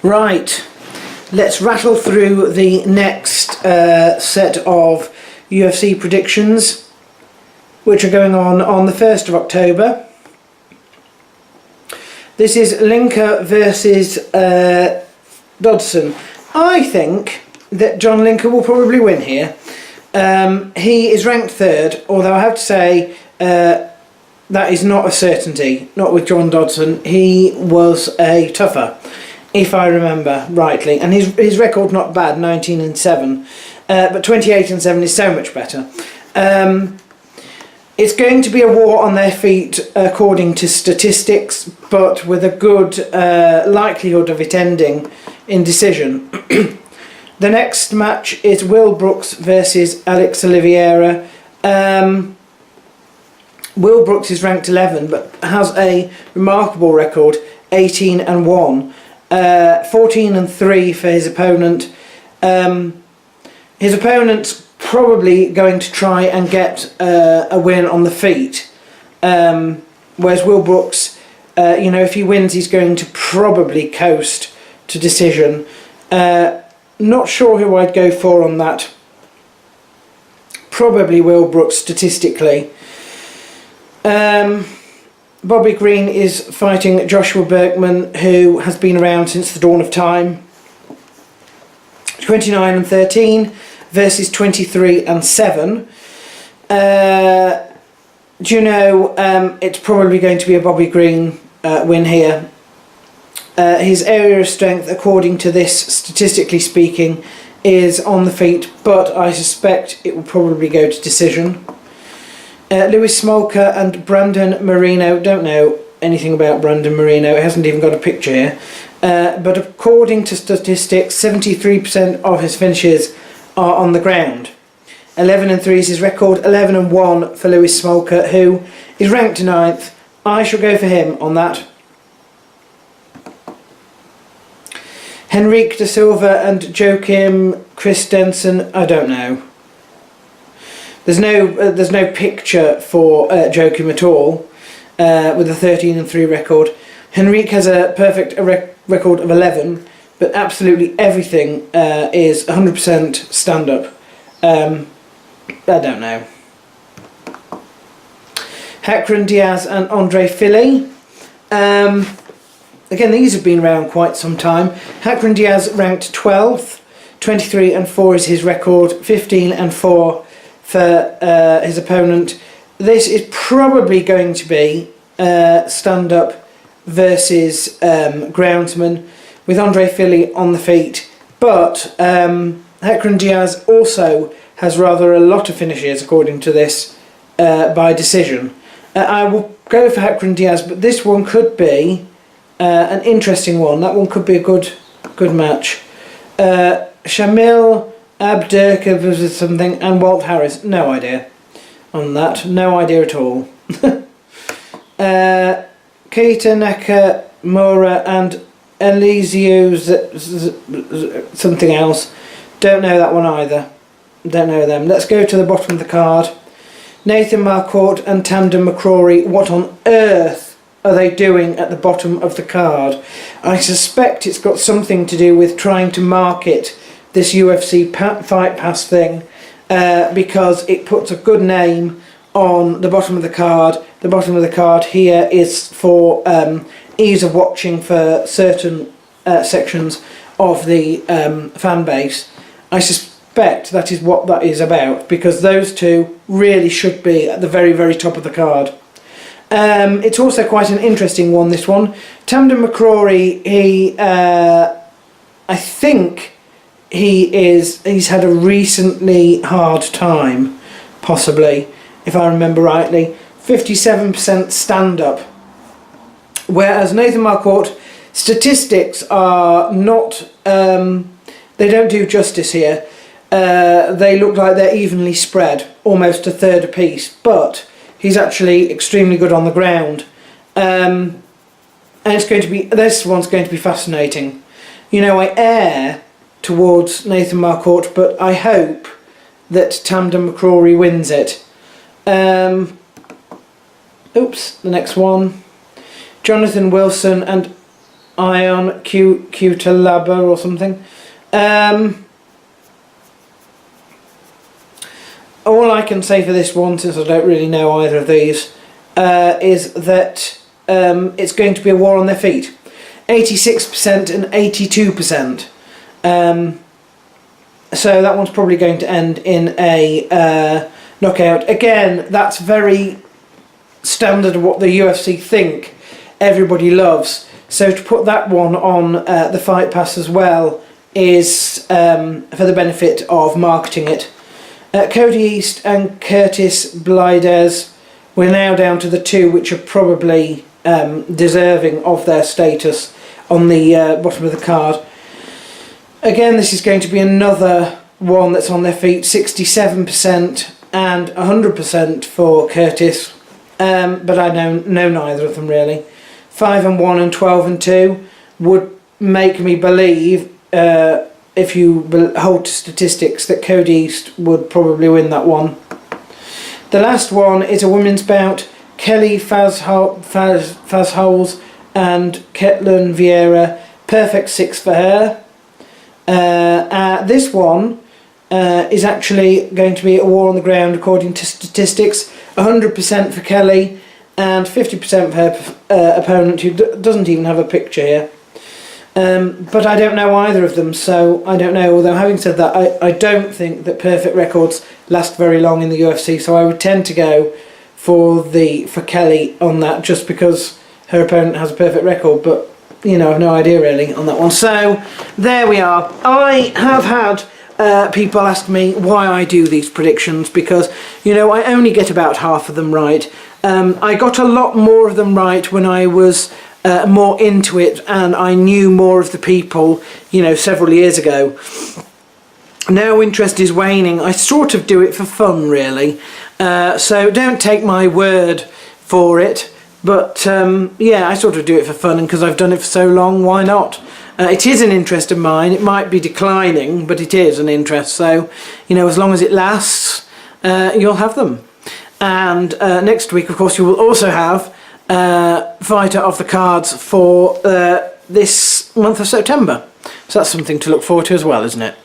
Right, let's rattle through the next set of UFC predictions, which are going on the 1st of October. This is Linker versus Dodson. I think that John Linker will probably win here. He is ranked 3rd, although I have to say that is not a certainty, not with John Dodson. He was a tougher, if I remember rightly, and his record's not bad, 19-7, but 28-7 is so much better. It's going to be a war on their feet according to statistics, but with a good likelihood of it ending in decision. The next match is Will Brooks versus Alex Oliveira. Will Brooks is ranked 11, but has a remarkable record, 18-1. 14-3 for his opponent. His opponent's probably going to try and get a win on the feet, whereas Will Brooks, if he wins, he's going to probably coast to decision. Not sure who I'd go for on that. Probably Will Brooks statistically. Bobby Green is fighting Joshua Berkman, who has been around since the dawn of time. 29-13 versus 23-7. It's probably going to be a Bobby Green win here. His area of strength, according to this, statistically speaking, is on the feet, but I suspect it will probably go to decision. Lewis Smolka and Brandon Moreno. Don't know anything about Brandon Moreno. It hasn't even got a picture here. But according to statistics, 73% of his finishes are on the ground. 11-3 is his record. 11-1 for Lewis Smolka, who is ranked 9th. I shall go for him on that. Henrique da Silva and Joakim Christensen. I don't know. There's no picture for Joakim at all, with a 13-3 record. Henrique has a perfect record of 11, but absolutely everything is 100% stand-up. I don't know. Hacron Diaz and Andre Fili. Again, these have been around quite some time. Hacron Diaz ranked 12th, 23-4 is his record, 15-4 for his opponent. This is probably going to be stand-up versus groundsman, with Andre Fili on the feet. But Hacron Diaz also has rather a lot of finishes, according to this, by decision. I will go for Hacron Diaz, but this one could be an interesting one. That one could be a good match. Shamil Abdurka versus something, and Walt Harris. No idea on that. No idea at all. Keita Nakamura and Eliseo something else. Don't know that one either. Don't know them. Let's go to the bottom of the card. Nathan Marquardt and Tamden McCrory. What on earth are they doing at the bottom of the card? I suspect it's got something to do with trying to market this UFC Fight Pass thing, because it puts a good name on the bottom of the card. The bottom of the card here is for ease of watching for certain sections of the fan base. I suspect that is what that is about, because those two really should be at the very, very top of the card. It's also quite an interesting one, this one. Tamden McCrory, I think he's had a recently hard time, possibly, if I remember rightly. 57% stand-up. Whereas Nathan Marquardt, statistics are not, they don't do justice here. They look like they're evenly spread, almost a third apiece, but he's actually extremely good on the ground. And this one's going to be fascinating. I err towards Nathan Marquardt, but I hope that Tamden McCrory wins it. The next one. Jonathan Wilson and Ion Cutelaba or something. All I can say for this one, since I don't really know either of these, is that it's going to be a war on their feet. 86% and 82%. So that one's probably going to end in a knockout. Again, that's very standard of what the UFC think everybody loves. So to put that one on the Fight Pass as well is for the benefit of marketing it. Cody East and Curtis Blaydes, we're now down to the two which are probably deserving of their status on the bottom of the card. Again, this is going to be another one that's on their feet. 67% and 100% for Curtis, but I know neither of them really. 5-1 and 12-2 would make me believe, if you hold to statistics, that Cody East would probably win that one. The last one is a women's bout. Kelly Fazholz and Ketlin Vieira. Perfect 6 for her. This one is actually going to be a war on the ground according to statistics. 100% for Kelly and 50% for her opponent, who doesn't even have a picture here. But I don't know either of them, so I don't know. Although having said that, I don't think that perfect records last very long in the UFC, so I would tend to go for Kelly on that, just because her opponent has a perfect record. But you know, I've no idea really on that one. So there we are. I have had people ask me why I do these predictions, because you know, I only get about half of them right. I got a lot more of them right when I was more into it and I knew more of the people, you know, several years ago. Now interest is waning. I sort of do it for fun really, so don't take my word for it, but yeah, I sort of do it for fun, and because I've done it for so long, why not? It is an interest of mine. It might be declining, but it is an interest, so you know, as long as it lasts, you'll have them. And next week, of course, you will also have fighter of the cards for this month of September. So that's something to look forward to as well, isn't it?